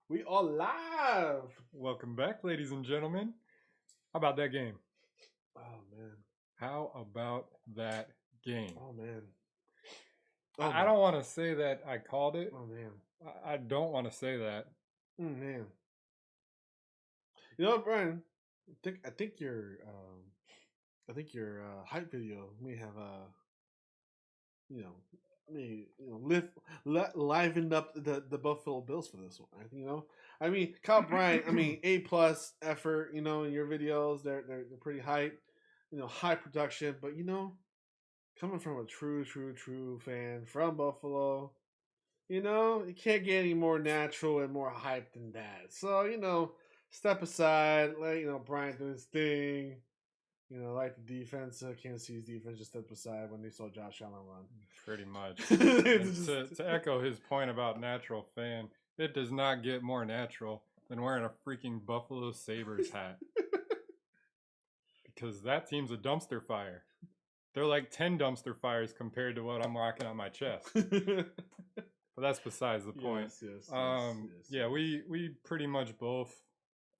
We are live. Welcome back, ladies and gentlemen. How about that game? Oh man. How about that game? Oh man. I don't want to say that I called it. Oh man. I don't want to say that. Man. You know what, Brian? I think your hype video may have you know livened up the Buffalo Bills for this one. I think I mean, Kyle Bryant. I mean, A+ effort. In your videos, they're pretty hype. High production, but coming from a true fan from Buffalo, you can't get any more natural and more hype than that. So, step aside, let, Bryant do his thing. Like the defense, Kansas City's defense just stepped aside when they saw Josh Allen run. Pretty much. To echo his point about natural fan, it does not get more natural than wearing a freaking Buffalo Sabres hat. Because that team's a dumpster fire. They're like 10 dumpster fires compared to what I'm rocking on my chest. But that's besides the point. Yes. Yeah, we pretty much both.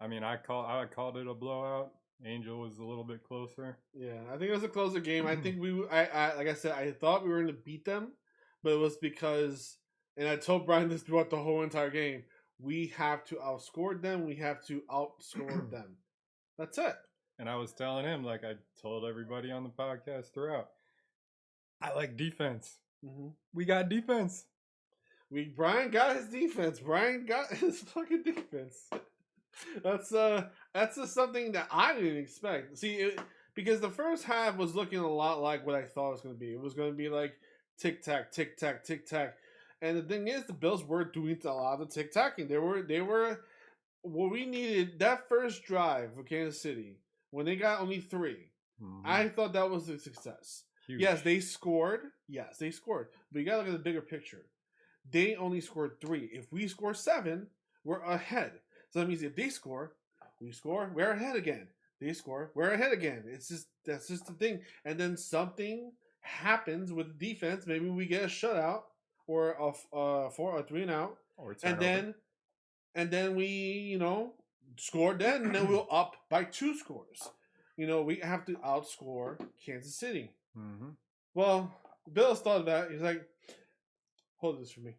I mean, I called it a blowout. Angel was a little bit closer. Yeah, I think it was a closer game. I think I like I said, I thought we were going to beat them, but it was because, and I told Brian this throughout the whole entire game, we have to outscore them. We have to outscore them. That's it. And I was telling him, like I told everybody on the podcast throughout, I like defense. Mm-hmm. We got defense. Brian got his defense. Brian got his fucking defense. That's just something that I didn't expect. See, because the first half was looking a lot like what I thought it was going to be. It was going to be like tic tac, tic tac, tic tac. And the thing is, the Bills were doing a lot of the tic tacking. They were what we needed. That first drive for Kansas City when they got only 3. Mm-hmm. I thought that was a success. Huge. Yes, they scored. But you got to look at the bigger picture. They only scored 3. If we score 7, we're ahead. So that means if they score, we score, we're ahead again. They score, we're ahead again. That's just the thing. And then something happens with the defense. Maybe we get a shutout or a 4 or 3 and out. And then we, score then, and then we'll up by 2 scores. We have to outscore Kansas City. Mm-hmm. Well, Bills thought of that. He's like, hold this for me.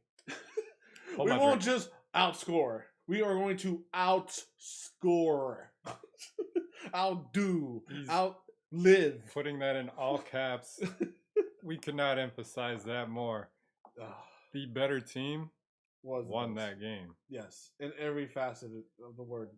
We won't just outscore. We are going to outscore, outdo, outlive. Putting that in all caps. We could not emphasize that more. The better team won that game. Yes, in every facet of the word,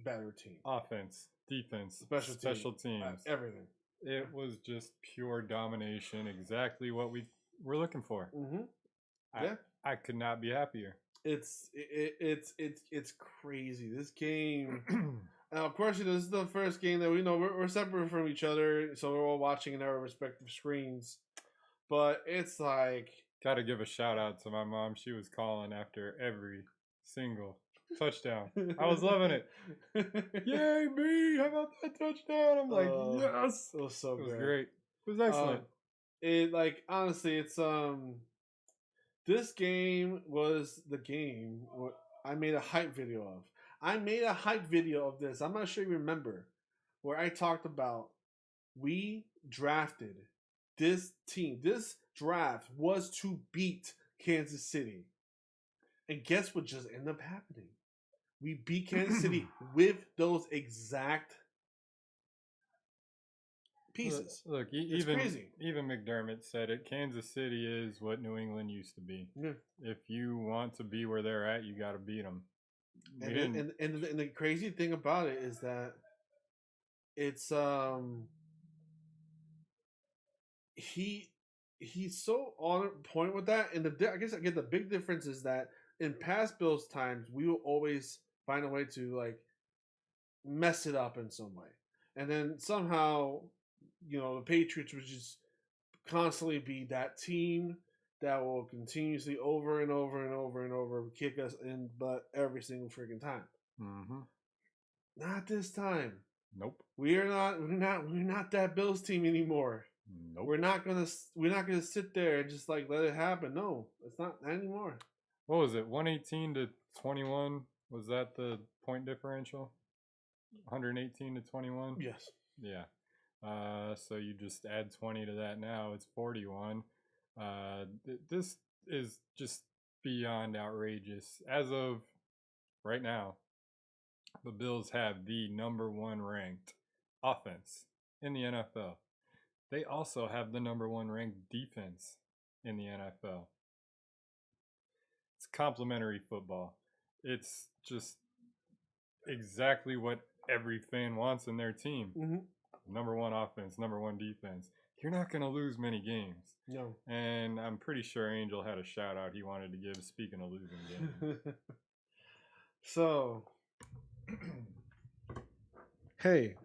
better team. Offense, defense, special teams, everything. It was just pure domination. Exactly what we were looking for. Mm-hmm. I could not be happier. It's crazy. This game. Now, of course, this is the first game that we know we're separate from each other, so we're all watching in our respective screens. But it's like, gotta give a shout out to my mom. She was calling after every single touchdown. I was loving it. Yay me! How about that touchdown? I'm like, yes. It was so good. It was great. It was excellent. Honestly, it's this game was the game I made a hype video of. I made a hype video of this. I'm not sure you remember, where I talked about we drafted this team. This draft was to beat Kansas City. And guess what just ended up happening? We beat Kansas City with those exact pieces. Look, even McDermott said it. Kansas City is what New England used to be. Yeah. If you want to be where they're at, you got to beat them. And the crazy thing about it is that it's he's so on point with that. And I guess the big difference is that in past Bills times, we will always find a way to like mess it up in some way, and then somehow, the Patriots would just constantly be that team that will continuously over and over and over and over kick us in butt every single freaking time. Mm-hmm. Not this time. Nope. We're not that Bills team anymore. Nope. We're not gonna sit there and just like let it happen. No, it's not anymore. what was it? 118 to 21. Was that the point differential? 118 to 21. Yes. Yeah. So you just add 20 to that now. It's 41. This is just beyond outrageous. As of right now, the Bills have the #1 ranked offense in the NFL. They also have the #1 ranked defense in the NFL. It's complementary football. It's just exactly what every fan wants in their team. #1 offense, #1 defense. You're not going to lose many games. No. And I'm pretty sure Angel had a shout out he wanted to give, speaking of losing games. So, hey,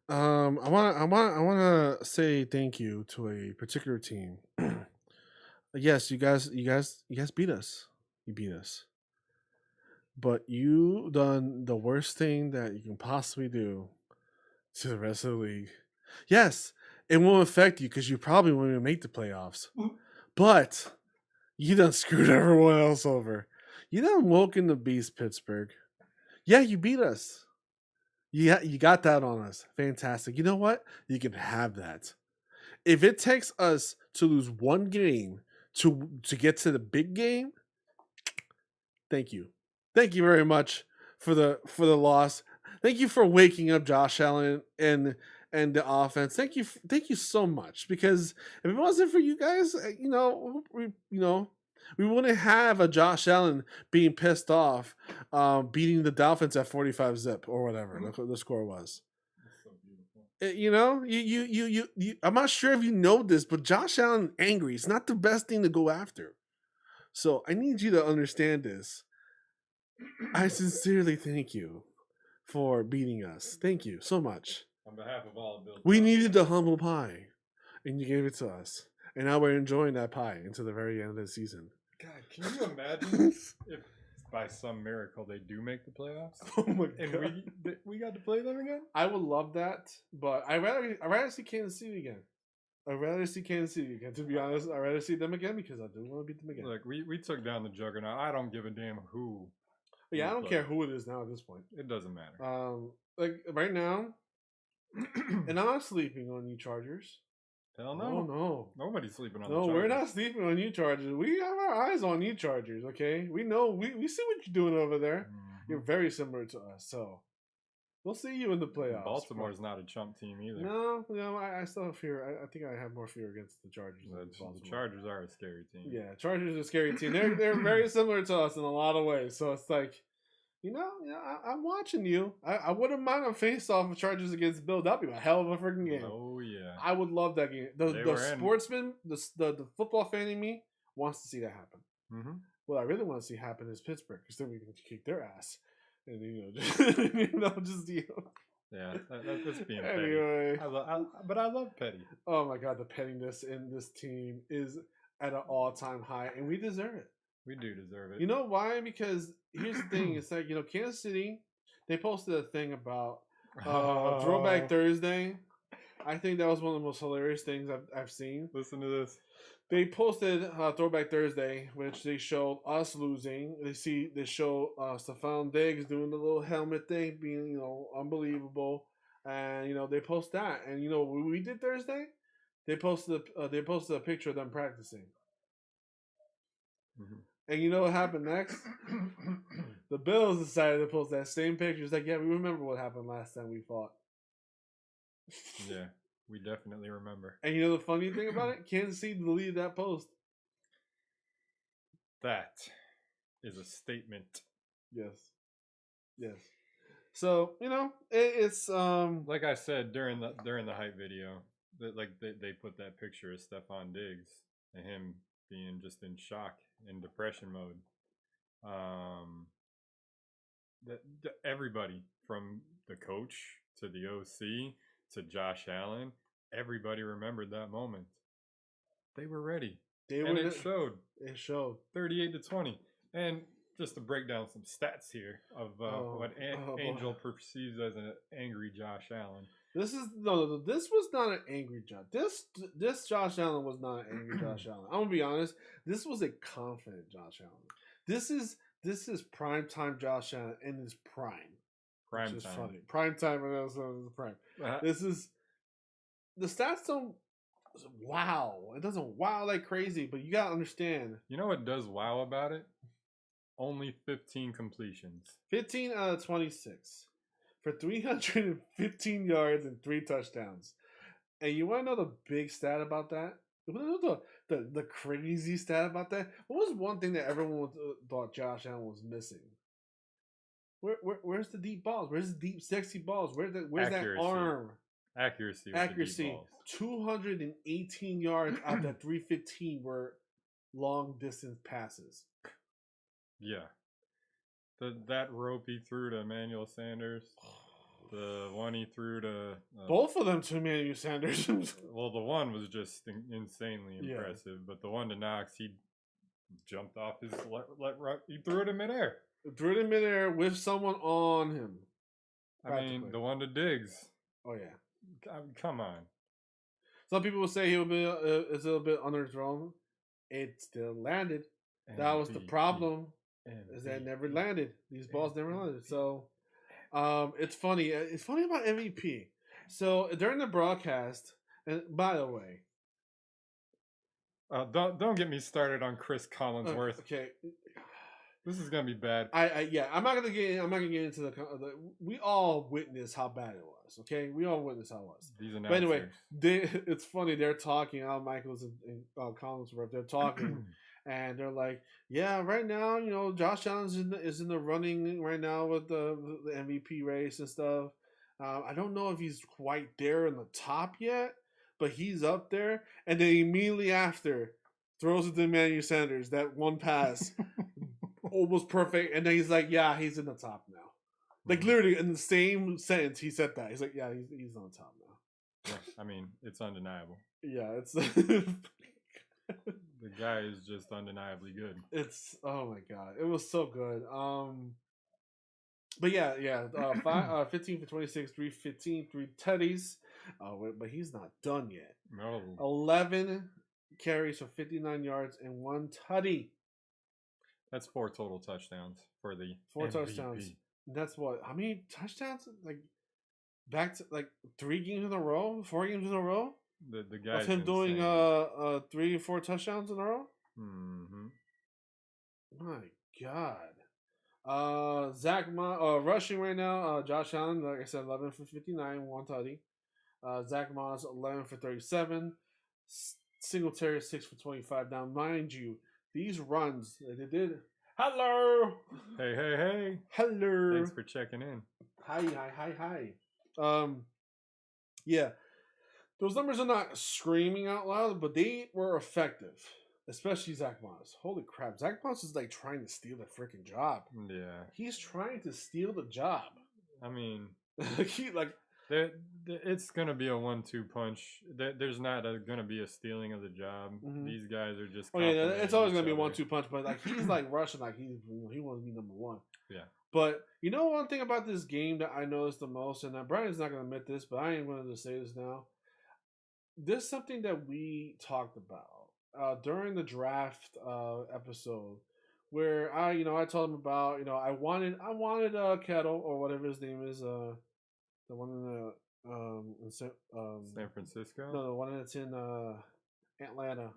I want to say thank you to a particular team. Yes, you guys beat us. You beat us. But you done the worst thing that you can possibly do to the rest of the league. Yes, it won't affect you because you probably won't even make the playoffs. But you done screwed everyone else over. You done woken the beast, Pittsburgh. Yeah, you beat us. Yeah, you got that on us. Fantastic. You know what? You can have that. If it takes us to lose one game to get to the big game, thank you. Thank you very much for the loss. Thank you for waking up Josh Allen and the offense. Thank you so much, because if it wasn't for you guys, we wouldn't have a Josh Allen being pissed off, beating the Dolphins at 45 zip or whatever the score was. So beautiful. I'm not sure if you know this, but Josh Allen angry. It's not the best thing to go after. So I need you to understand this. I sincerely thank you for beating us. Thank you so much. On behalf of all Bills, we needed the humble pie, and you gave it to us. And now we're enjoying that pie into the very end of the season. God, can you imagine if by some miracle they do make the playoffs? Oh my and god! we got to play them again? I would love that, but I'd rather see Kansas City again. I'd rather see Kansas City again. To be honest, I'd rather see them again because I do want to beat them again. Look, we took down the juggernaut. I don't give a damn who. Yeah, I don't care who it is now at this point. It doesn't matter. Like right now, and I'm not sleeping on you Chargers. Hell no. Oh no. Nobody's sleeping on the the Chargers. No, we're not sleeping on you Chargers. We have our eyes on you Chargers, okay? We know, we see what you're doing over there. Mm-hmm. You're very similar to us, so we'll see you in the playoffs. Baltimore's not a chump team either. No, I still have fear. I think I have more fear against the Chargers. The Chargers are a scary team. Yeah, Chargers are a scary team. They're very similar to us in a lot of ways. So it's like, I'm watching you. I wouldn't mind a face-off of Chargers against Bill. That'd be a hell of a freaking game. Oh yeah, I would love that game. The sportsman, the football fan in me wants to see that happen. Mm-hmm. What I really want to see happen is Pittsburgh, because then we can kick their ass, and Yeah, that's being petty. Anyway, but I love petty. Oh my god, the pettiness in this team is at an all-time high, and we deserve it. We do deserve it. You know why? Because here's the thing. It's like, Kansas City, they posted a thing about Throwback Thursday. I think that was one of the most hilarious things I've seen. Listen to this. They posted Throwback Thursday, which they showed us losing. They show Stephon Diggs doing the little helmet thing, being, unbelievable. And, they post that. And, what we did Thursday? They posted a picture of them practicing. Mm-hmm. And you know what happened next? The Bills decided to post that same picture. It's like, yeah, we remember what happened last time we fought. Yeah, we definitely remember. And the funny thing about it? Kansas City deleted that post. That is a statement. Yes. So, it's like I said during the hype video, that they put that picture of Stephon Diggs and him being just in shock, in depression mode. Everybody from the coach to the OC to Josh Allen, everybody remembered that moment. They were ready, it showed. It showed 38-20. And just to break down some stats here of what Angel perceives as an angry Josh Allen. This is no. This was not an angry Josh. This Josh Allen was not an angry Josh Allen. I'm gonna be honest. This was a confident Josh Allen. This is prime time Josh Allen in his prime. Prime which is time. funny. Prime time and also prime. Uh-huh. This is the stats don't wow. It doesn't wow like crazy, but you gotta understand. You know what does wow about it? Only 15 completions. 15 out of 26 for 315 yards and 3 touchdowns. And you want to know the big stat about that? You want to know the crazy stat about that? What was one thing that everyone thought Josh Allen was missing? Where's the deep balls? Where's the deep, sexy balls? Where's that arm? Accuracy. 218 yards out of 315 were long distance passes. Yeah. That rope he threw to Emmanuel Sanders. The one he threw to... both of them to Emmanuel Sanders. Well, the one was just insanely impressive. But the one to Knox, he jumped off his... he threw it in midair. Threw it in midair with someone on him. I mean, the one to Diggs. Oh, yeah. Come on. Some people will say he'll be it's a little bit underthrown. It still landed. That was the problem. Is that it never landed. These balls never landed. So it's funny. It's funny about MVP. So during the broadcast, and by the way, don't get me started on Chris Collinsworth. Okay, this is gonna be bad. I'm not gonna get into the. We all witnessed how bad it was. Okay, we all witnessed how it was. These announcers. But anyway, it's funny. They're talking. Al Michaels and Collinsworth. They're talking. And they're like, yeah, right now, you know, Josh Allen is in the running right now with the MVP race and stuff. I don't know if he's quite there in the top yet, but he's up there. And then immediately after, throws it to Emmanuel Sanders, that one pass, almost perfect. And then he's like, yeah, he's in the top now. Like literally in the same sentence, he said that. He's like, yeah, he's on top now. Yeah, I mean, it's undeniable. Yeah, it's... The guy is just undeniably good. It's oh my god, it was so good. But yeah, 15 for 26, 315, 3 tutties. But he's not done yet. No. 11 carries for 59 yards and 1 tutty. That's 4 total touchdowns for the 4 MVP. touchdowns. That's what? How many touchdowns? Like back to like 3 games in a row, 4 games in a row. The guy of him doing 3 or 4 touchdowns in a row. Mm-hmm. My God. Zach rushing right now. Josh Allen, like I said, 11 for 59, 1 tutty. Zach Moss 11 for 37. Singletary 6 for 25. Now, mind you, these runs they did. Hello. Hey. Hello. Thanks for checking in. Hi. Yeah. Those numbers are not screaming out loud, but they were effective. Especially Zach Moss. Holy crap. Zach Moss is like trying to steal the freaking job. Yeah. He's trying to steal the job. I mean, it's going to be a 1-2 punch. There's not going to be a stealing of the job. Mm-hmm. These guys are just... Oh, yeah, it's always going to be a 1-2 punch, but like he's like rushing like he wants to be number 1. Yeah. But you know one thing about this game that I noticed the most, and Brian's not going to admit this, but I am going to say this now. There's something that we talked about during the draft episode, where I told him about I wanted Kettle or whatever his name is, the one in the San Francisco. No, the one that's in Atlanta.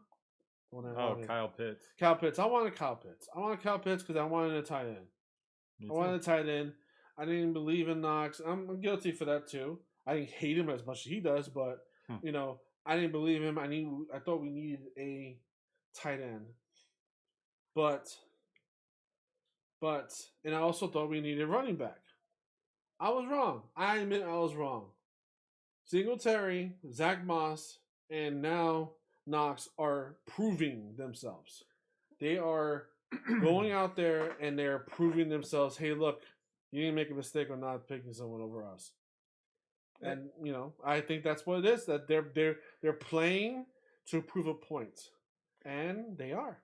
Kyle Pitts. Kyle Pitts. I wanted Kyle Pitts because I wanted a tight end. I wanted a tight end. I didn't believe in Knox. I'm guilty for that too. I didn't hate him as much as he does, but I didn't believe him. I thought we needed a tight end. But and I also thought we needed a running back. I was wrong. I admit I was wrong. Singletary, Zach Moss, and now Knox are proving themselves. They are going out there and they're proving themselves, hey, look, you didn't make a mistake on not picking someone over us. And I think that's what it is. That they're playing to prove a point, and they are.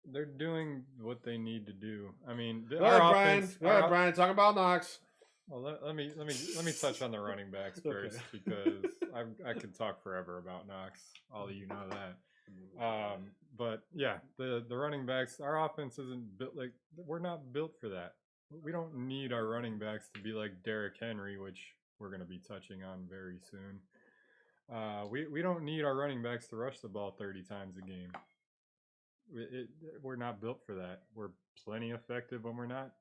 They're doing what they need to do. I mean, All right, Brian. Talk about Knox. Well, let me touch on the running backs first Okay. because I could talk forever about Knox. All of you know that. But yeah, the running backs, our offense isn't built like we're not built for that. We don't need our running backs to be like Derrick Henry, which we're going to be touching on very soon. We don't need our running backs to rush the ball 30 times a game. We're not built for that. We're plenty effective when we're not.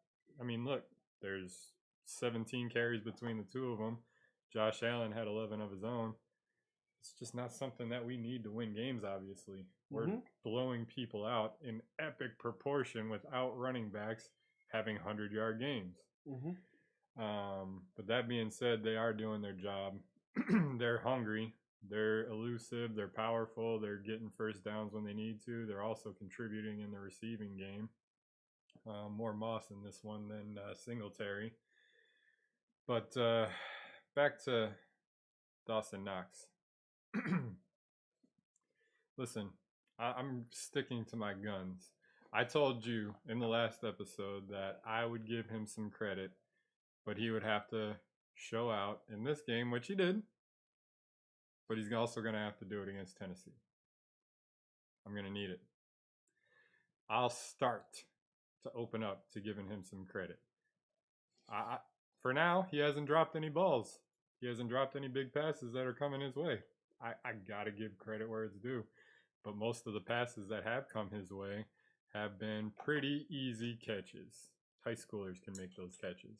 I mean, look, there's 17 carries between the two of them. Josh Allen had 11 of his own. It's just not something that we need to win games, obviously. We're blowing people out in epic proportion without running backs having 100-yard games. But that being said, they are doing their job. They're hungry. They're elusive. They're powerful. They're getting first downs when they need to. They're also contributing in the receiving game. More Moss in this one than Singletary. But back to Dawson Knox. Listen, I'm sticking to my guns. I told you in the last episode that I would give him some credit, but he would have to show out in this game, which he did. But he's also going to have to do it against Tennessee. I'm going to need it. I'll start to open up to giving him some credit. For now, he hasn't dropped any balls. He hasn't dropped any big passes that are coming his way. I got to give credit where it's due. But most of the passes that have come his way have been pretty easy catches. High schoolers can make those catches.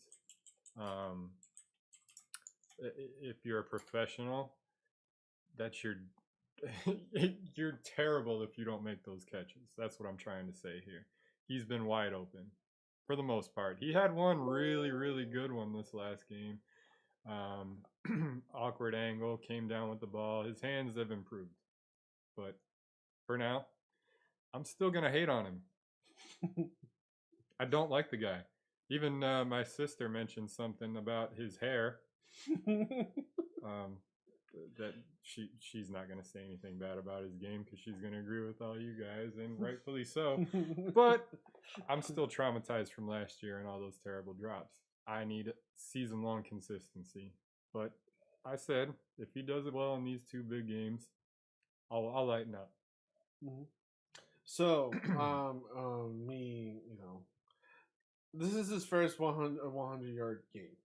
If you're a professional, that's you're terrible if you don't make those catches. That's what I'm trying to say here. He's been wide open for the most part. He had one really, really good one this last game. Awkward angle, came down with the ball. His hands have improved. But for now, I'm still going to hate on him. I don't like the guy. Even my sister mentioned something about his hair. That she's not going to say anything bad about his game because she's going to agree with all you guys, and rightfully so. But I'm still traumatized from last year and all those terrible drops. I need season-long consistency. But I said, if he does it well in these two big games, I'll lighten up. So, this is his first 100-yard game.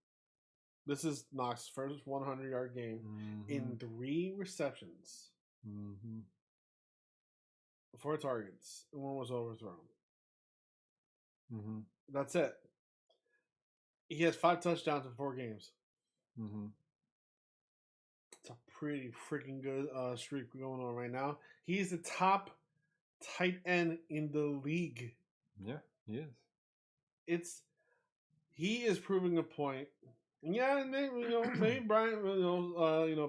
This is Knox's first 100-yard game in 3 receptions. 4 targets. And 1 was overthrown. That's it. He has 5 touchdowns in 4 games. It's a pretty freaking good streak going on right now. He's the top tight end in the league. Yeah, he is. He is proving a point. Yeah, and maybe Brian,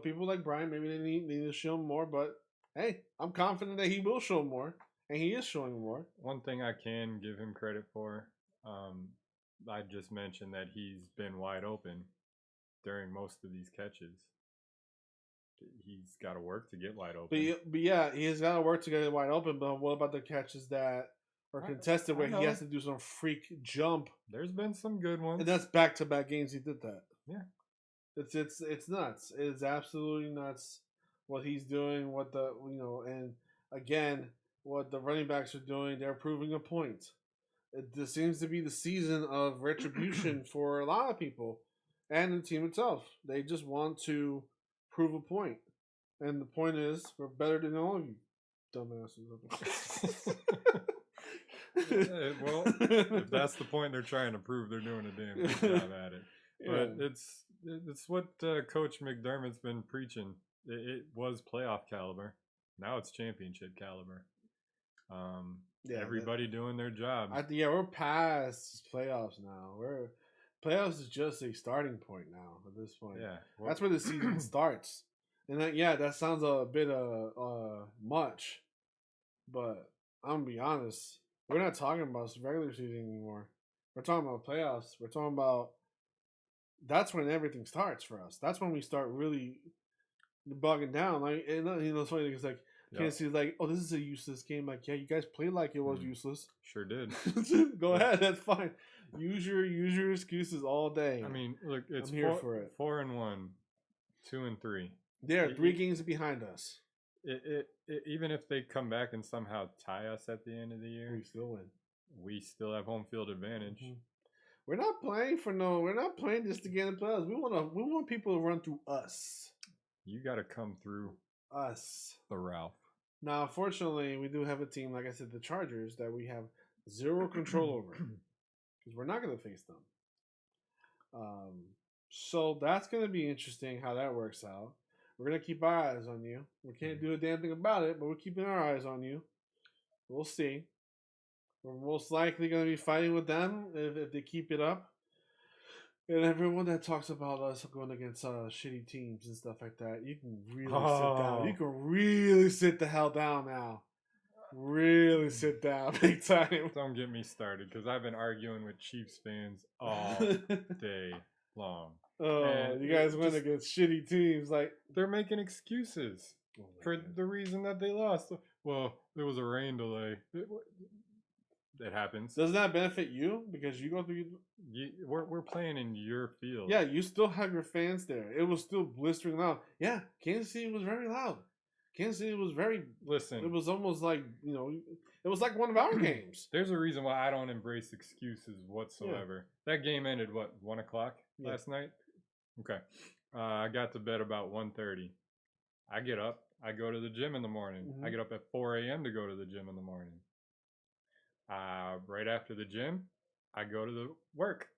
people like Brian, maybe they need to show more. But hey, I'm confident that he will show more, and he is showing more. One thing I can give him credit for, I just mentioned that he's been wide open during most of these catches. He's got to work to get wide open. But yeah, he's got to work to get wide open. But what about the catches that are contested where he has to do some freak jump? There's been some good ones, and that's back-to-back games he did that. Yeah, it's nuts. It's absolutely nuts what he's doing. What and again, what the running backs are doing. They're proving a point. This seems to be the season of retribution for a lot of people and the team itself. They just want to prove a point. And the point is, we're better than all of you dumbasses. Well, if that's the point they're trying to prove, they're doing a damn good job at it. But it's what Coach McDermott's been preaching. It was playoff caliber. Now it's championship caliber. Everybody doing their job. We're past playoffs now. Playoffs is just a starting point now at this point. Yeah, that's where the season starts. And that sounds a bit much, but I'm gonna be honest. We're not talking about regular season anymore. We're talking about playoffs. We're talking about that's when everything starts for us. That's when we start really bugging down. It's funny because Kansas City's like, oh, this is a useless game. Like, yeah, you guys played like it was useless. Sure did. Go ahead, that's fine. Use your excuses all day. I mean, look, it's I'm here for it. 4-1, 2-3. They are 3 games behind us. Even if they come back and somehow tie us at the end of the year, we still win. We still have home field advantage. We're not playing We're not playing just to get in the playoffs. We want people to run through us. You got to come through us. The Ralph. Now, unfortunately, we do have a team, like I said, the Chargers, that we have zero control over because we're not going to face them. So that's going to be interesting how that works out. We're going to keep our eyes on you. We can't do a damn thing about it, but we're keeping our eyes on you. We'll see. We're most likely going to be fighting with them if they keep it up. And everyone that talks about us going against shitty teams and stuff like that, you can really sit down. You can really sit the hell down now. Really sit down big time. Don't get me started because I've been arguing with Chiefs fans all day long. Oh, and you guys went against shitty teams. Like, they're making excuses for the reason that they lost. Well, there was a rain delay. It happens. Doesn't that benefit you because you go through? We're playing in your field. Yeah, you still have your fans there. It was still blistering loud. Yeah, Kansas City was very loud. Kansas City was very. Listen, it was almost like it was like one of our games. There's a reason why I don't embrace excuses whatsoever. Yeah. That game ended 1:00 last night. Okay, I got to bed about 1:30. I get up. I go to the gym in the morning. I get up at 4 a.m. to go to the gym in the morning. Right after the gym, I go to the work.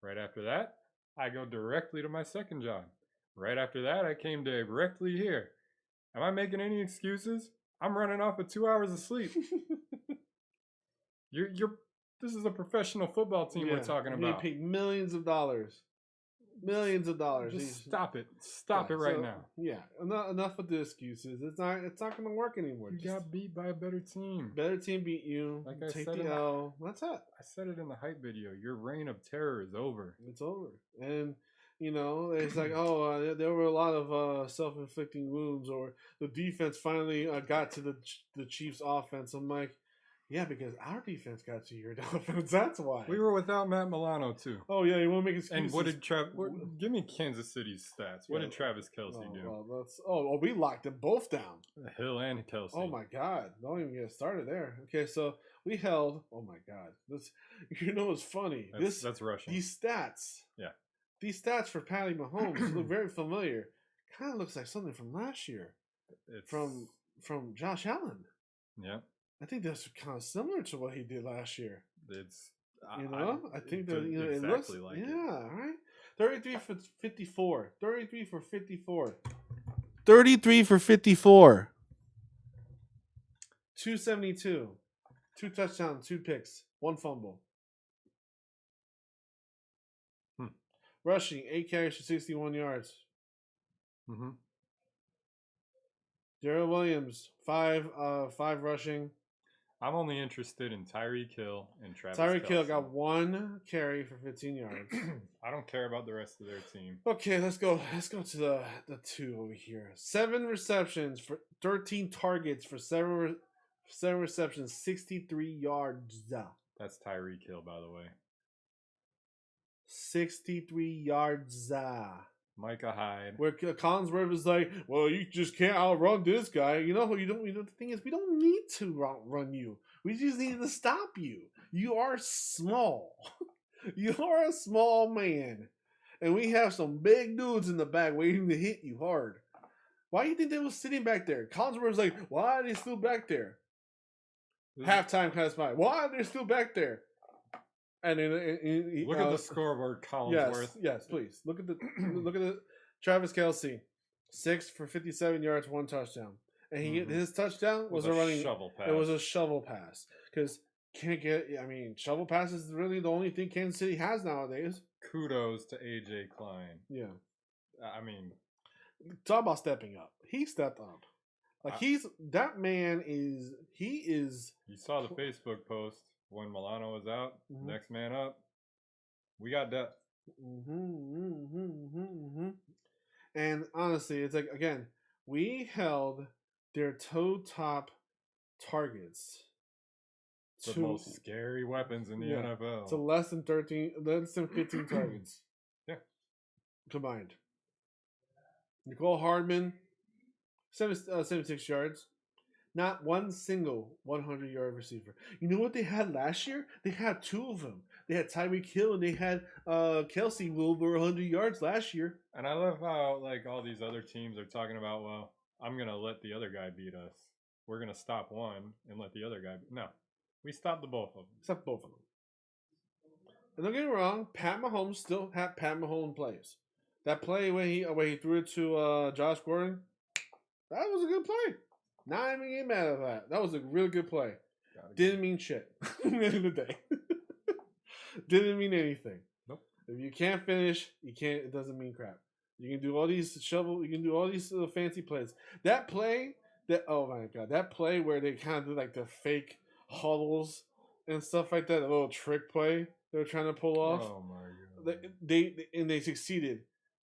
Right after that, I go directly to my second job. Right after that, I came directly here. Am I making any excuses? I'm running off of 2 hours of sleep. This is a professional football team we're talking about. They paid millions of dollars. Millions of dollars. Just stop it. Stop it right now. Yeah. Enough with the excuses. It's not going to work anymore. You got beat by a better team. Better team beat you. Like I take said the L. That's it. I said it in the hype video. Your reign of terror is over. It's over. And it's like, there were a lot of self-inflicting wounds, or the defense finally got to the Chiefs' offense. I'm like, yeah, because our defense got to your offense. That's why. We were without Matt Milano, too. Oh, yeah, you want to make excuses. And what did give me Kansas City's stats. What did Travis Kelce do? Well, we locked them both down. Hill and Kelce. Oh, my God. Don't even get started there. Okay, so we held. Oh, my God. What's funny? That's rushing. These stats. Yeah. These stats for Patty Mahomes look very familiar. Kind of looks like something from last year. It's from Josh Allen. Yeah. I think that's kind of similar to what he did last year. It's I think that exactly it looks like it. Right. 33 for 54. 33 for 54. 33 for 54. 272. 2 touchdowns, 2 picks, 1 fumble. Rushing 8 carries for 61 yards. Darrell Williams 5 rushing. I'm only interested in Tyreek Hill and Travis Tyreek Hill Kelce. got 1 carry for 15 yards. I don't care about the rest of their team. Okay, let's go to the 2 over here. 7 receptions for 13 targets for 7 receptions, 63 yards. That's Tyreek Hill, by the way. 63 yards. Micah Hyde. Where Collinsworth is like, well, you just can't outrun this guy. The thing is, we don't need to outrun you. We just need to stop you. You are small. You are a small man. And we have some big dudes in the back waiting to hit you hard. Why do you think they was sitting back there? Collinsworth's like, why are they still back there? Halftime kind of smile. Why are they still back there? And look at the scoreboard, Collinsworth. Yes, please look at the Travis Kelce, 6 for 57 yards, 1 touchdown, and his touchdown was a running shovel pass. It was a shovel pass because shovel pass is really the only thing Kansas City has nowadays. Kudos to AJ Klein. Yeah, talk about stepping up. He stepped up. Like that man is. He is. You saw the Facebook post. When Milano was out, next man up, we got depth. And honestly, it's like, again, we held their top targets The most scary weapons in the NFL. to less than 15 targets. Yeah. Combined. Nicole Hardman, 76 yards. Not one single 100-yard receiver. You know what they had last year? They had two of them. They had Tyreek Hill and they had Kelsey with over 100 yards last year. And I love how like all these other teams are talking about, well, I'm gonna let the other guy beat us. We're gonna stop one and let the other guy. No, we stopped the both of them. Stop both of them. And don't get me wrong, Pat Mahomes still had Pat Mahomes plays. That play when he threw it to Josh Gordon, that was a good play. Not even getting mad at that. That was a really good play. Didn't mean shit at the end of the day. Didn't mean anything. Nope. If you can't finish, you can't. It doesn't mean crap. You can do all these You can do all these fancy plays. That play, oh my god, that play where they kind of do like the fake huddles and stuff like that. A little trick play they were trying to pull off. Oh my god. They succeeded.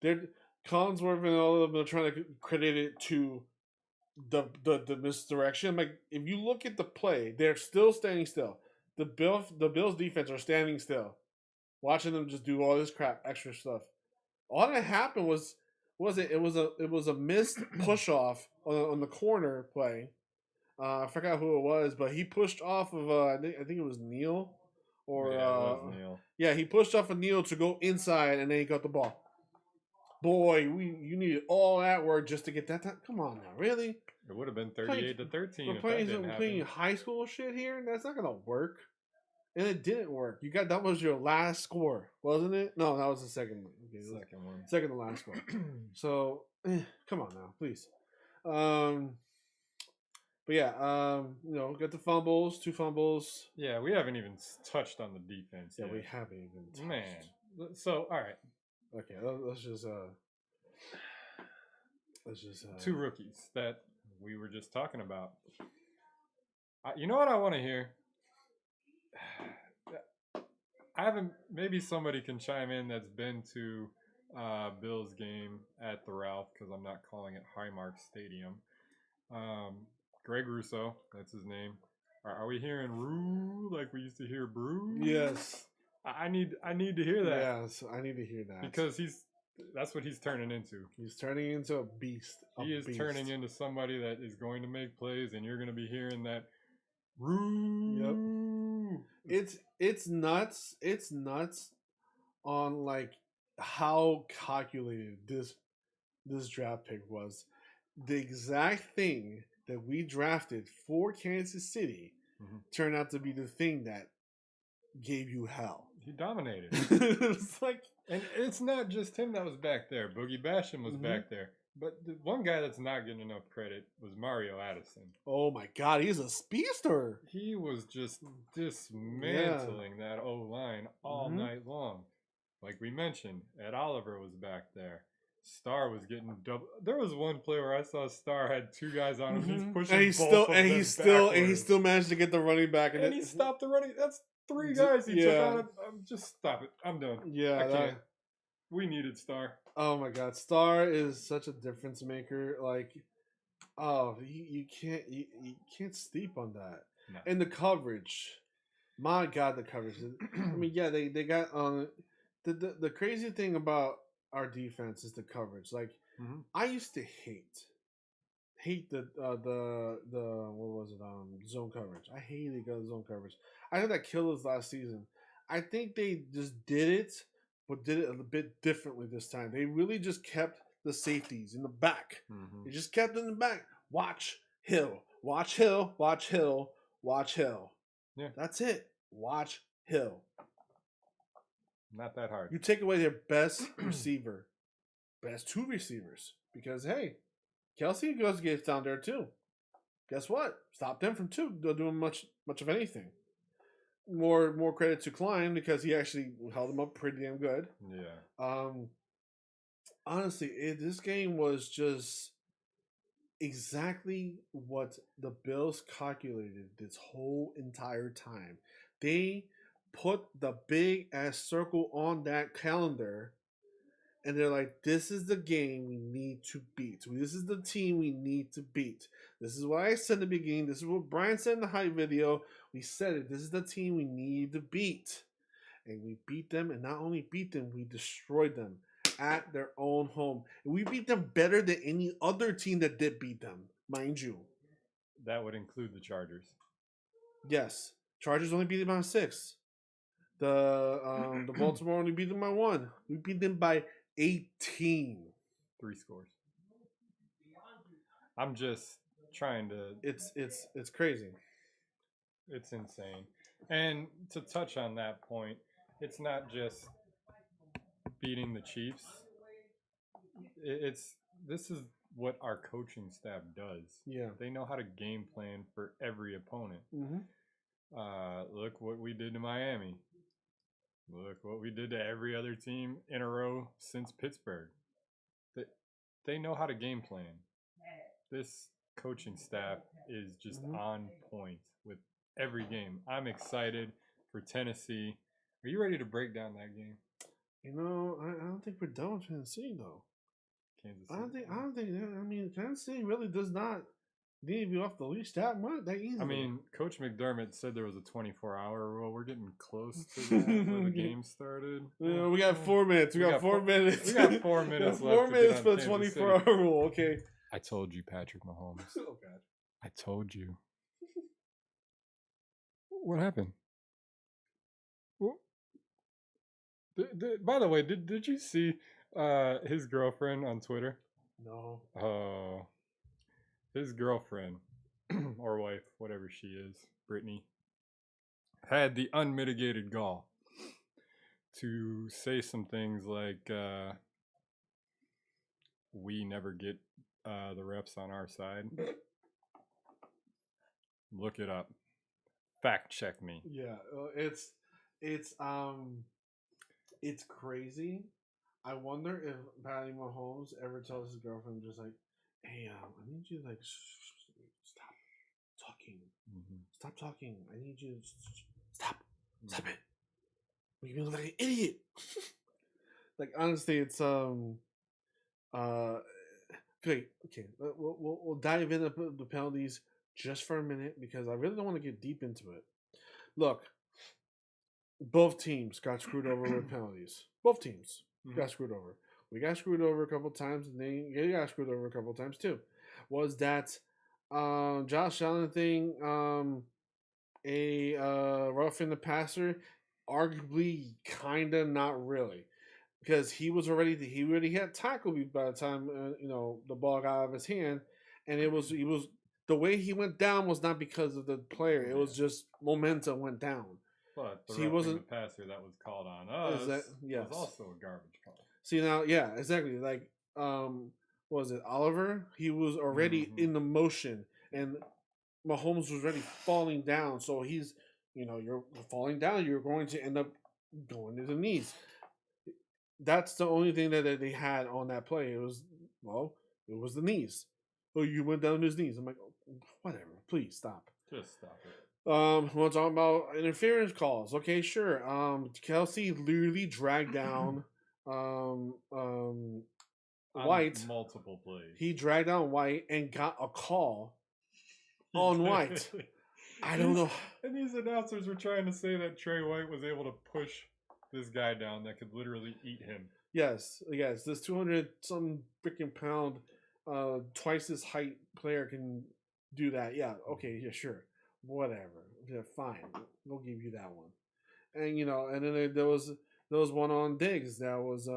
They're Collinsworth and all of them are trying to credit it to the misdirection. Like if you look at the play, they're still standing still. The Bills defense are standing still, watching them just do all this crap, extra stuff. All that happened was it was a missed push off on the corner play. I forgot who it was, but he pushed off of I think it was Neal, or yeah, it was Neal. Yeah, he pushed off of Neal to go inside, and then he got the ball. Boy, you needed all that work just to get that time. Come on now, really? It would have been 38-13. We're playing high school shit here. That's not gonna work, and it didn't work. That was your last score, wasn't it? No, that was the second one. Okay, second one. Second to last score. So, come on now, please. But yeah, got the fumbles, 2 fumbles. Yeah, we haven't even touched on the defense. Yeah, yet. we haven't even touched. Man. So, all right. Okay, let's just 2 rookies that we were just talking about. You know what I want to hear? I haven't. Maybe somebody can chime in that's been to Bills game at the Ralph, because I'm not calling it Highmark Stadium. Greg Russo, that's his name. Are we hearing Roo like we used to hear Brew? Yes. I need to hear that. Yes, I need to hear that. Because that's what he's turning into. He's turning into a beast. He is turning into somebody that is going to make plays, and you're going to be hearing that Roo. Yep. It's nuts. It's nuts on like how calculated this draft pick was. The exact thing that we drafted for Kansas City turned out to be the thing that gave you hell. He dominated. It's like, and it's not just him that was back there. Boogie Basham was back there. But the one guy that's not getting enough credit was Mario Addison. Oh my God, he's a speedster. He was just dismantling that O-line all night long. Like we mentioned, Ed Oliver was back there. Star was getting double. There was one play where I saw Star had 2 guys on him. He's pushing, and he still managed to get the running back, and he stopped the running. That's 3 guys he took on. Just stop it. I'm done. Yeah, I can't. We needed Star. Oh my God, Star is such a difference maker. Like, you can't sleep on that. No. And the coverage, my God, the coverage. I mean, yeah, they got on. The crazy thing about our defense is the coverage. Like, I used to hate the what was it, zone coverage. I hated zone coverage. I think that killed us last season. I think they just did it, but did it a bit differently this time. They really just kept the safeties in the back. They just kept it in the back. Watch Hill. Watch Hill. Watch Hill. Watch Hill. Yeah. That's it. Watch Hill. Not that hard. You take away their best receiver, best 2 receivers, because hey, Kelsey gets down there too. Guess what? Stop them from doing much of anything. More credit to Klein because he actually held them up pretty damn good. Yeah. Honestly, this game was just exactly what the Bills calculated this whole entire time. They put the big ass circle on that calendar and they're like, "This is the game we need to beat. This is the team we need to beat. This is what I said in the beginning. This is what Brian said in the hype video. We said it. This is the team we need to beat." And we beat them, and not only beat them, we destroyed them at their own home. And we beat them better than any other team that did beat them, mind you. That would include the Chargers. Yes, Chargers only beat them by 6. The Baltimore only beat them by 1. We beat them by 18. 3 scores. I'm just trying to. It's crazy. It's insane. And to touch on that point, it's not just beating the Chiefs. This is what our coaching staff does. Yeah, they know how to game plan for every opponent. Look what we did to Miami. Look what we did to every other team in a row since Pittsburgh. They know how to game plan. This coaching staff is just on point with every game. I'm excited for Tennessee. Are you ready to break down that game? I don't think we're done with Tennessee though. Kansas City. I don't think. I mean, Tennessee really does not need to be off the leash that much that easily. I mean, Coach McDermott said there was a 24-hour rule. We're getting close to that where the game started. Yeah, we got 4 minutes. We got 4 minutes. We got 4 minutes left. 4 minutes for the 24-hour rule. Okay. I told you, Patrick Mahomes. Oh God. I told you. What happened? By the way, did you see his girlfriend on Twitter? No. Oh, his girlfriend or wife, whatever she is, Brittany, had the unmitigated gall to say some things like, "We never get the refs on our side." Look it up. Fact check me. Yeah, it's crazy. I wonder if Patty Mahomes ever tells his girlfriend just like, "Hey, I need you to like stop talking. Stop talking. I need you to stop it. You look like an idiot." Like honestly, it's okay. We'll dive into the penalties just for a minute because I really don't want to get deep into it. Look, both teams got screwed over with penalties. Both teams got screwed over. We got screwed over a couple times, and they got screwed over a couple times too. Was that Josh Allen thing a roughing the passer? Arguably, kinda, not really, because he already had tackled me by the time the ball got out of his hand, and he was the way he went down was not because of the player. It was just momentum went down. But he wasn't the passer that was called on us. Was also a garbage call. See now, yeah, exactly. Like, was it Oliver? He was already in the motion, and Mahomes was already falling down. So he's, you're falling down. You're going to end up going to the knees. That's the only thing that they had on that play. It was the knees. Oh, you went down to his knees. I'm like, oh, whatever. Please stop. Just stop it. We're talking about interference calls. Okay, sure. Kelsey literally dragged down White. Multiple plays. He dragged down White and got a call on White. I don't know. And these announcers were trying to say that Trey White was able to push this guy down that could literally eat him. Yes. This 200-some freaking pound, twice his height player can do that. Yeah. Okay. Yeah. Sure. Whatever. Yeah. Fine. We'll give you that one. And and then there was one on Diggs that was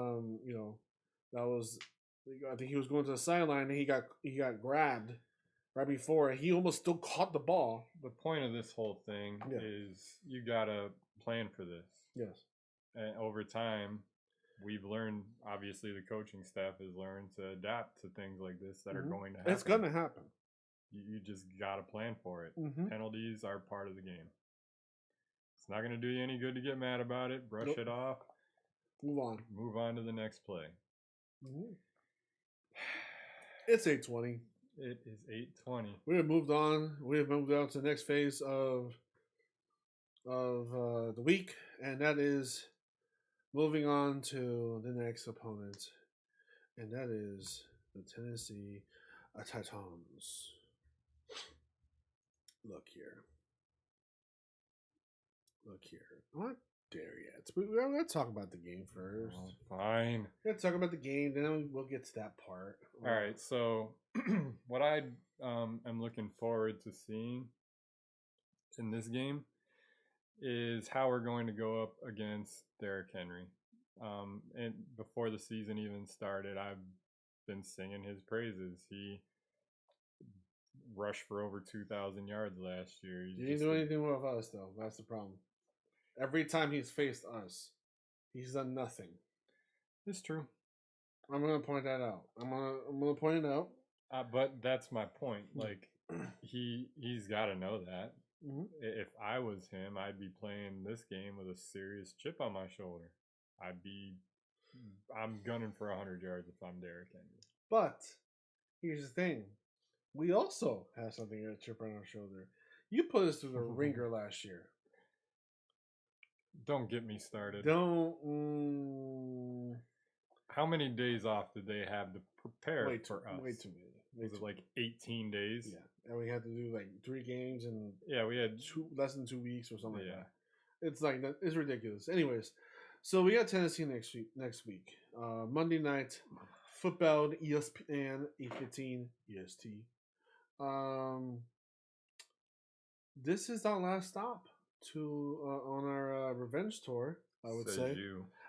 I think he was going to the sideline and he got grabbed right before. He almost still caught the ball. The point of this whole thing is you gotta plan for this. Yes. And over time, we've learned. Obviously, the coaching staff has learned to adapt to things like this that are going to happen. It's going to happen. You just gotta plan for it. Penalties are part of the game. It's not going to do you any good to get mad about it. Brush it off. Move on to the next play. It's 8:20. It is 8:20. We have moved on. We have moved on to the next phase of the week, and that is moving on to the next opponent and that is the Tennessee Titans. Look here. I'm not there yet. We're going to talk about the game first. Oh, fine. We're going to talk about the game, then we'll get to that part. All right. So, what I am looking forward to seeing in this game is how we're going to go up against Derrick Henry. And before the season even started, I've been singing his praises. He rushed for over 2,000 yards last year. He didn't do anything with us, though. That's the problem. Every time he's faced us, he's done nothing. It's true. I'm gonna point that out. I'm gonna point it out. But that's my point. Like he's got to know that. Mm-hmm. If I was him, I'd be playing this game with a serious chip on my shoulder. I'm gunning for 100 yards if I'm Derrick Henry. But here's the thing: we also have something a chip on our shoulder. You put us through the ringer last year. Don't get me started. Don't. How many days off did they have to prepare for us? Way too many. Was it like 18 days? Yeah, and we had to do like 3 games and we had less than 2 weeks or something like that. It's like it's ridiculous. Anyways, so we got Tennessee next week. Monday night football, ESPN 8:15 EST. This is our last stop on our revenge tour. I would say.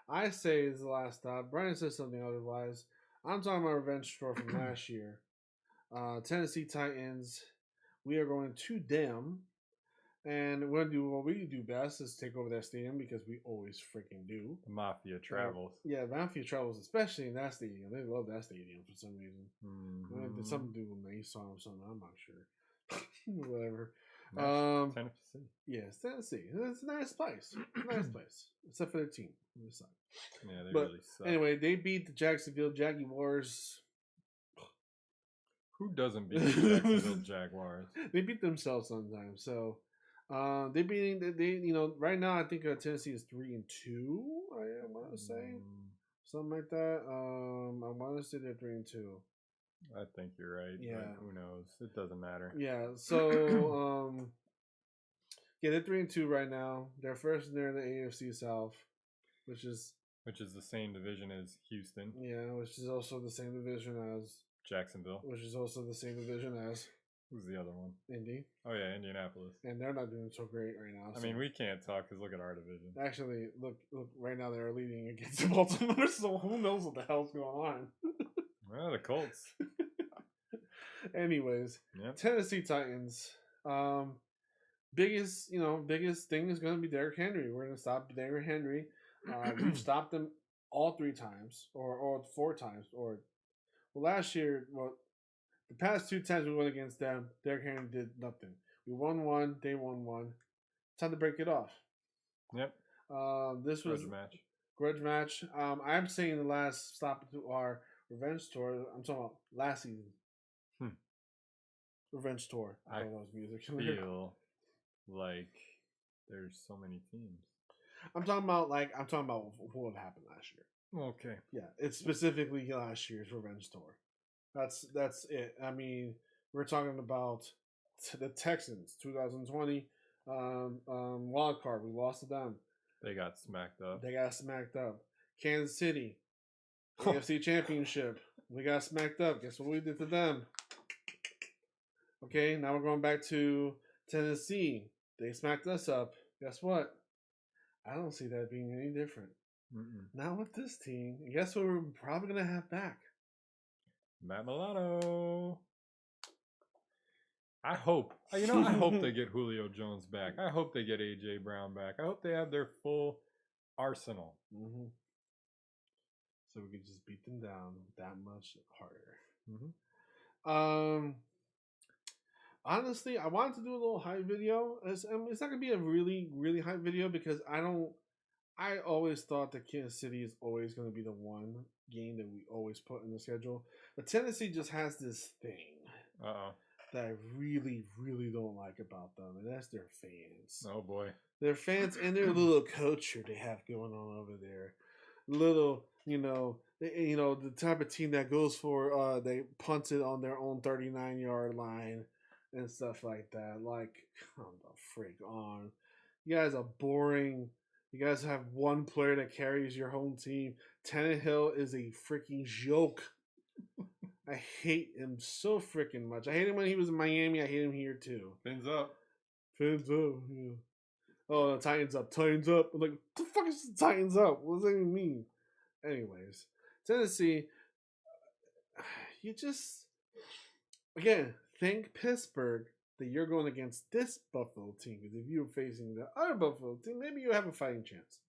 I say it's the last stop. Brian says something otherwise. I'm talking about revenge tour from last year. Tennessee Titans. We are going to them, and we're gonna do what we do best is take over that stadium because we always freaking do. The Mafia travels. Mafia travels, especially in that stadium. They love that stadium for some reason. Mm-hmm. Something to do with Mason or something. I'm not sure. Whatever. Tennessee. Yes, Tennessee. It's a nice place. Except for their team. Yeah, they really suck. Anyway, they beat the Jacksonville Jaguars. Who doesn't beat the Jacksonville Jaguars? They beat themselves sometimes. So they right now I think Tennessee is 3-2. I want to say something like that. I want to say they're 3-2. I think you're right. Yeah. But who knows? It doesn't matter. Yeah. So they're 3-2 right now. They're first in there in the AFC South, which is the same division as Houston. Yeah, which is also the same division as Jacksonville. Which is also the same division as who's the other one? Indy. Oh yeah, Indianapolis. And they're not doing so great right now. I mean, we can't talk because look at our division. Actually, look! Right now they're leading against Baltimore, so who knows what the hell's going on? Well, the Colts. Anyways, Tennessee Titans. Biggest thing is going to be Derrick Henry. We're going to stop Derrick Henry. We've stopped him all 3 times, or 4 times, last year. The past 2 times we went against them, Derrick Henry did nothing. We won 1, they won 1. Time to break it off. Yep. This was grudge match. I'm saying the last stop to our revenge tour. I'm talking about last season. Revenge tour. I know that was music. Feel like there's so many teams. I'm talking about what happened last year. Okay. Yeah, it's specifically last year's revenge tour. That's it. I mean, we're talking about the Texans 2020 wild card. We lost to them. They got smacked up. Kansas City AFC Championship. We got smacked up. Guess what we did to them? Okay, now we're going back to Tennessee. They smacked us up. Guess what? I don't see that being any different. Not with this team. Guess what we're probably going to have back? Matt Milano. I hope they get Julio Jones back. I hope they get A.J. Brown back. I hope they have their full arsenal. Mm-hmm. So we can just beat them down that much harder. Honestly, I wanted to do a little hype video. It's not going to be a really, really hype video because I always thought that Kansas City is always going to be the one game that we always put in the schedule. But Tennessee just has this thing that I really, really don't like about them, and that's their fans. Oh, boy. Their fans and their little culture they have going on over there. Little, you know, the type of team that goes for they punt it on their own 39-yard line and stuff like that. Like, come the freak on. You guys are boring. You guys have one player that carries your home team. Tannehill is a freaking joke. I hate him so freaking much. I hate him when he was in Miami. I hate him here too. Fins up. Fins up. Yeah. Oh, the Titans up. Titans up. I'm like, what the fuck is the Titans up? What does that even mean? Anyways, Tennessee, you just, again, thank Pittsburgh that you're going against this Buffalo team. Because if you're facing the other Buffalo team, maybe you have a fighting chance.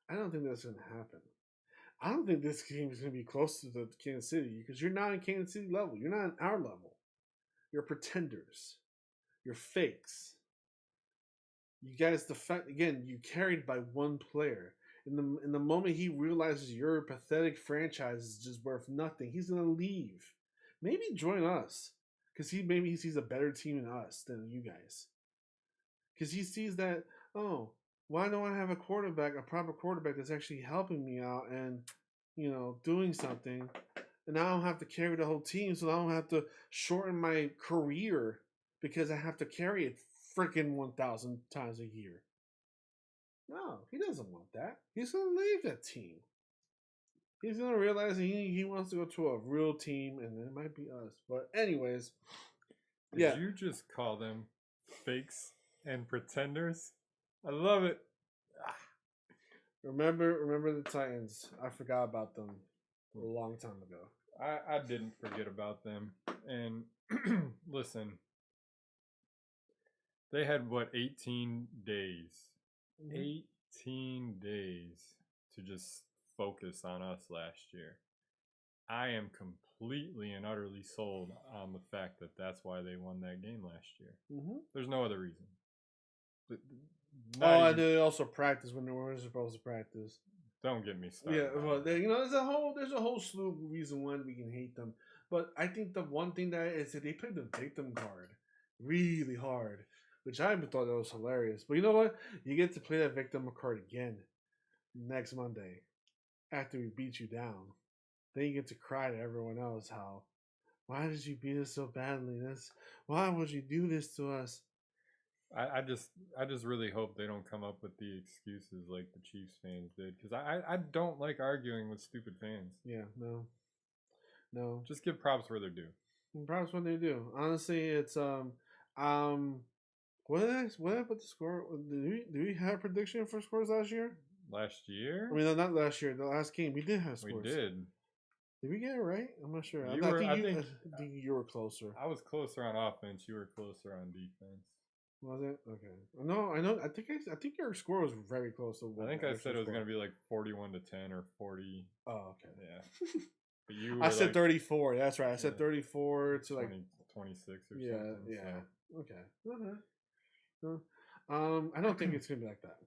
I don't think that's going to happen. I don't think this game is going to be close to the Kansas City because you're not in Kansas City level. You're not on our level. You're pretenders. You're fakes. You guys, the fact again, you carried by one player. In the moment he realizes your pathetic franchise is just worth nothing, he's gonna leave. Maybe join us, because maybe he sees a better team in us than you guys. Because he sees that, oh, why don't I have a proper quarterback that's actually helping me out and, you know, doing something, and I don't have to carry the whole team, so I don't have to shorten my career because I have to carry it freaking 1,000 times a year. No, he doesn't want that. He's going to leave that team. He's going to realize he wants to go to a real team, and it might be us. But anyways, Did you just call them fakes and pretenders? I love it. Remember the Titans. I forgot about them a long time ago. I didn't forget about them. And listen, they had, 18 days? 18 days to just focus on us last year. I am completely and utterly sold on the fact that that's why they won that game last year. Mm-hmm. There's no other reason. And they also practice when they weren't supposed to practice. Don't get me started. Yeah, well, there's a whole slew of reason why we can hate them. But I think the one thing that is that they played the victim card really hard, which I thought that was hilarious. But you know what? You get to play that victim card again next Monday after we beat you down. Then you get to cry to everyone else how, why did you beat us so badly? Why would you do this to us? I just really hope they don't come up with the excuses like the Chiefs fans did, because I don't like arguing with stupid fans. Yeah, no. Just give props where they're due. Props when they do. Honestly, it's what did I put the score? Do we have a prediction for scores last year? Last year? I mean, not last year. The last game we did have scores. We did. Did we get it right? I'm not sure. I think you were closer. I was closer on offense. You were closer on defense. Was it? Okay. No, I know. I think your score was very close to. I think I said it was going to be like 41-10 or 40. Oh, okay. Yeah. But you. I said 34. That's right. I said 34 to 20, 26 or something. Yeah. So. Okay. I don't think it's gonna be like that.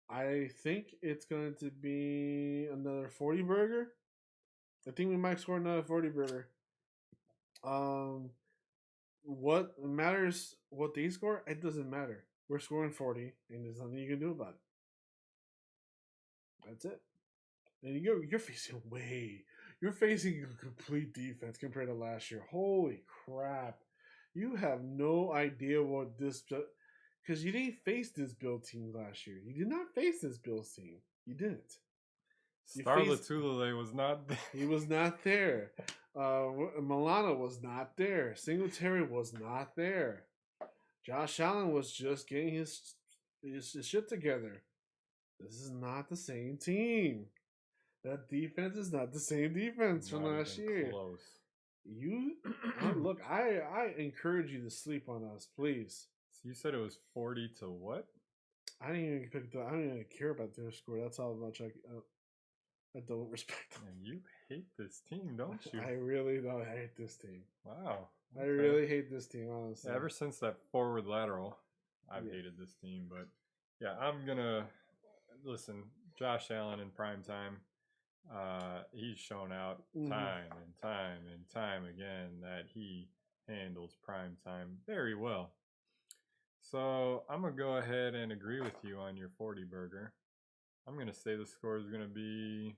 I think it's going to be another 40 burger. I think we might score another 40 burger. What matters what they score? It doesn't matter. We're scoring 40, and there's nothing you can do about it. That's it. And you're facing a complete defense compared to last year. Holy crap. You have no idea what this, because you didn't face this Bill team last year. You did not face this Bills team. You didn't. Star Latulele was not there. He was not there. Milano was not there. Singletary was not there. Josh Allen was just getting his shit together. This is not the same team. That defense is not the same defense from last year. Close. Look, I encourage you to sleep on us, please. So you said it was 40 to what? I don't even care about their score. That's how much I don't respect them. And you hate this team, don't you? I really don't. I hate this team. Wow. Okay. I really hate this team, honestly. Yeah, ever since that forward lateral, I've hated this team. But yeah, I'm gonna listen. Josh Allen in prime time. He's shown out time and time again that he handles prime time very well. So I'm gonna go ahead and agree with you on your 40 burger. I'm gonna say the score is gonna be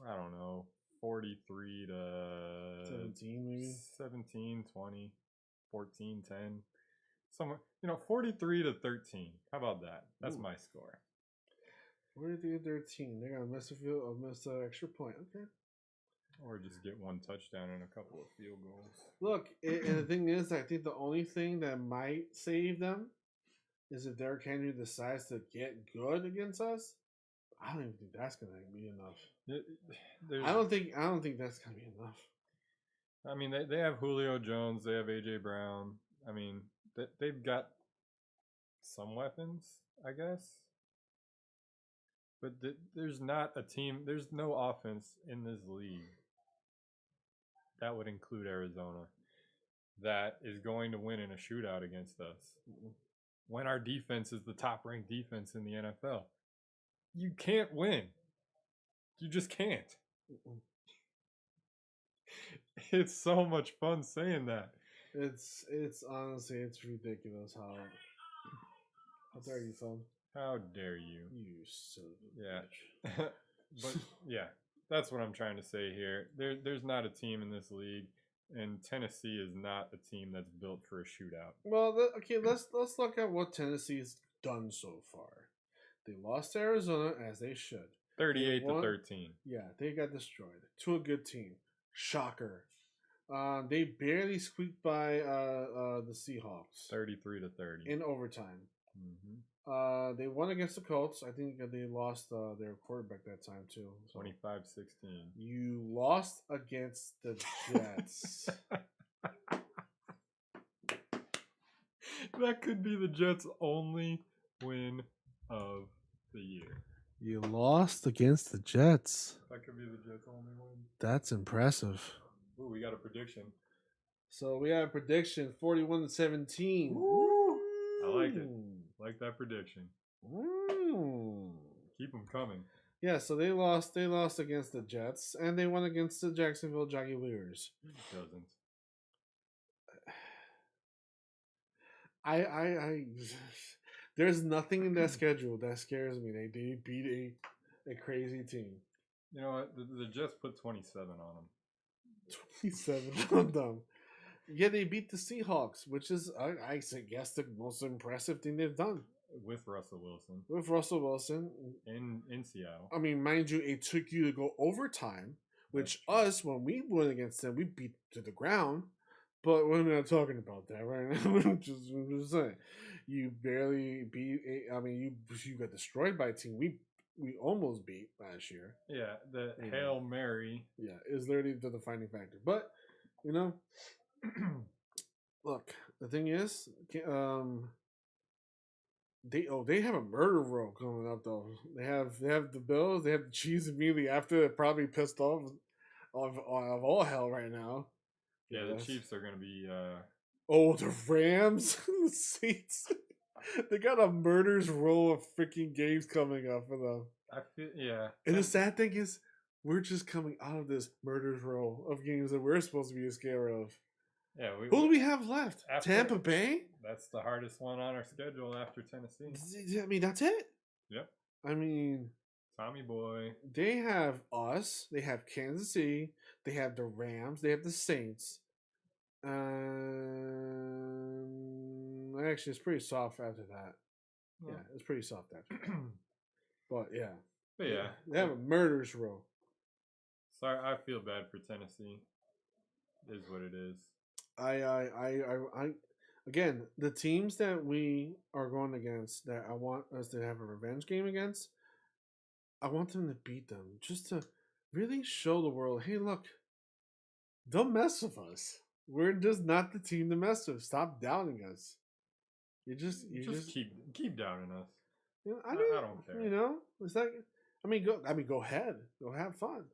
I don't know, 43 to 17 maybe. 17, 20, 14, 10. Somewhere, 43 to 13. How about that? That's my score. 43-13. They're gonna miss an extra point. Okay. Or just get one touchdown and a couple of field goals. Look, and the thing is, I think the only thing that might save them is if Derrick Henry decides to get good against us. I don't even think that's gonna be enough. I don't think that's gonna be enough. I mean, they have Julio Jones, they have AJ Brown. I mean, they've got some weapons, I guess. But there's not a team. There's no offense in this league that would include Arizona that is going to win in a shootout against us. When our defense is the top-ranked defense in the NFL, you can't win. You just can't. It's so much fun saying that. It's honestly, it's ridiculous how dare you, son? How dare you? You son of a bitch. But yeah, that's what I'm trying to say here. There's not a team in this league, and Tennessee is not a team that's built for a shootout. Well, okay, let's look at what Tennessee's done so far. They lost to Arizona as they should. 38 to 13. Yeah, they got destroyed to a good team. Shocker. They barely squeaked by the Seahawks. 33 to 30 in overtime. Mm-hmm. They won against the Colts. I think they lost their quarterback that time too. So 25-16. You lost against the Jets. That could be the Jets' only win of the year. You lost against the Jets. That could be the Jets' only win. That's impressive. Ooh, we got a prediction. So we have a prediction, 41-17. Woo! I like it. Like that prediction. Keep them coming. Yeah, so they lost against the Jets, and they won against the Jacksonville Jaguars. Doesn't. I there's nothing in that schedule that scares me. They beat a crazy team. You know what? The Jets put 27 on them. 27 on them. Yeah, they beat the Seahawks, which is, I guess, the most impressive thing they've done. With Russell Wilson. With Russell Wilson. In Seattle. I mean, mind you, it took you to go overtime, which us, when we went against them, we beat to the ground. But we're not talking about that right now. I'm just saying. You barely beat, you got destroyed by a team we almost beat last year. Yeah, the Hail Mary. Yeah, is literally the defining factor. But, look, the thing is, they have a murder row coming up though. They have the Bills, they have the Chiefs immediately after. They're probably pissed off of all hell right now. Yeah, the Chiefs are gonna be. The Rams, the Saints. They got a murder's row of freaking games coming up for them. I feel And the sad thing is, we're just coming out of this murder's row of games that we're supposed to be scared of. Yeah, who do we have left? Tampa Bay? That's the hardest one on our schedule after Tennessee. I mean, that's it. Yep. I mean, Tommy boy. They have us. They have Kansas City. They have the Rams. They have the Saints. Actually, it's pretty soft after that. Yeah, it's pretty soft after that. But yeah. They have a murderous row. Sorry, I feel bad for Tennessee. It is what it is. I again, the teams that we are going against that I want us to have a revenge game against, I want them to beat them just to really show the world, hey, look, don't mess with us. We're just not the team to mess with. Stop doubting us. You just keep doubting us. I don't care. It's like, go ahead, go have fun.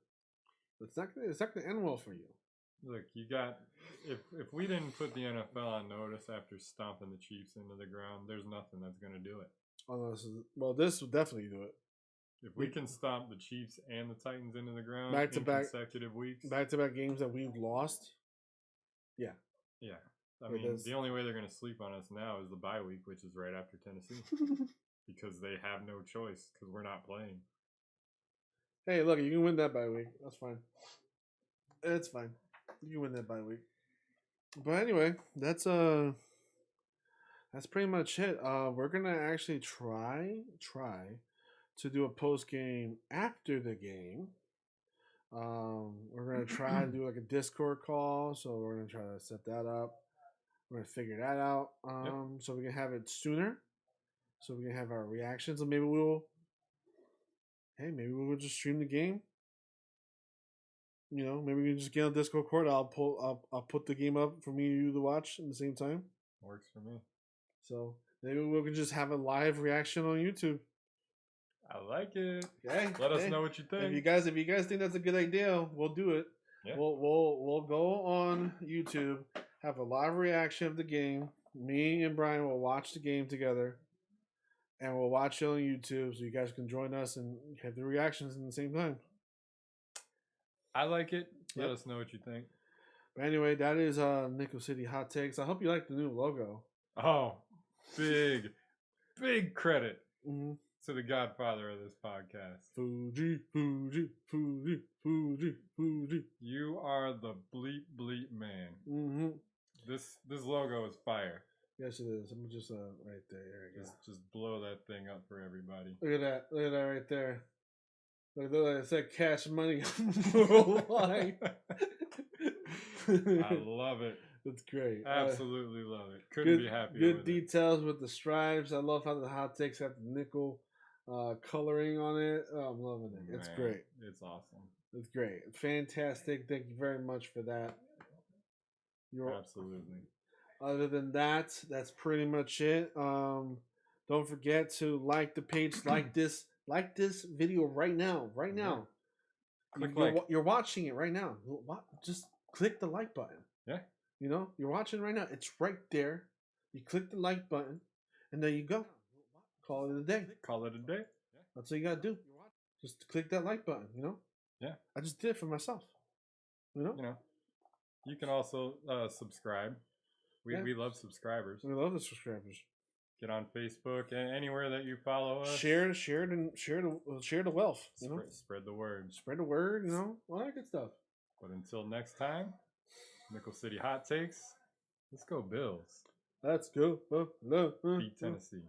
It's not gonna end well for you. Look, you got if we didn't put the NFL on notice after stomping the Chiefs into the ground, there's nothing that's gonna do it. This will definitely do it. If we can stomp the Chiefs and the Titans into the ground consecutive weeks, back-to-back games that we've lost. Yeah. I mean, the only way they're going to sleep on us now is the bye week, which is right after Tennessee, because they have no choice because we're not playing. Hey, look, you can win that bye week. That's fine. It's fine. You can win that bye week. But anyway, that's pretty much it. We're gonna actually try to do a post game after the game. We're gonna try to do like a Discord call, so we're gonna try to set that up. We're gonna figure that out, so we can have it sooner, so we can have our reactions, and maybe maybe we'll just stream the game. Maybe we can just get on Discord court. I'll put the game up for me and you to watch at the same time. Works for me. So maybe we can just have a live reaction on YouTube. I like it. Okay. Let us know what you think. If you guys think that's a good idea, we'll do it. Yeah. We'll go on YouTube, have a live reaction of the game. Me and Brian will watch the game together, and we'll watch it on YouTube so you guys can join us and have the reactions at the same time. I like it. Let us know what you think. But anyway, that is Nickel City Hot Takes. I hope you like the new logo. Oh, big credit to the godfather of this podcast. Fuji. You are the bleep man. Mm-hmm. This logo is fire. Yes, it is. I'm just right there. There we go. Just blow that thing up for everybody. Look at that right there. Look at it said Cash Money Worldwide. I love it. That's great. Absolutely love it. Couldn't be happier. Good details with the stripes. I love how the hot takes have the nickel coloring on it. Oh, I'm loving it. It's great. It's awesome. It's great. Fantastic. Thank you very much for that. Absolutely. Other than that, that's pretty much it. Don't forget to like the page, like this video right now. Right now. You're watching it right now. Just click the like button. Yeah. You're watching right now. It's right there. You click the like button, and there you go. Call it a day. Call it a day. Yeah. That's all you gotta do. Just click that like button. Yeah. I just did it for myself. You can also subscribe. We love subscribers. We love the subscribers. Get on Facebook and anywhere that you follow us. Share the wealth. Spread the word. Spread the word. All that good stuff. But until next time, Nickel City Hot Takes. Let's go Bills. Let's go. Beat Tennessee.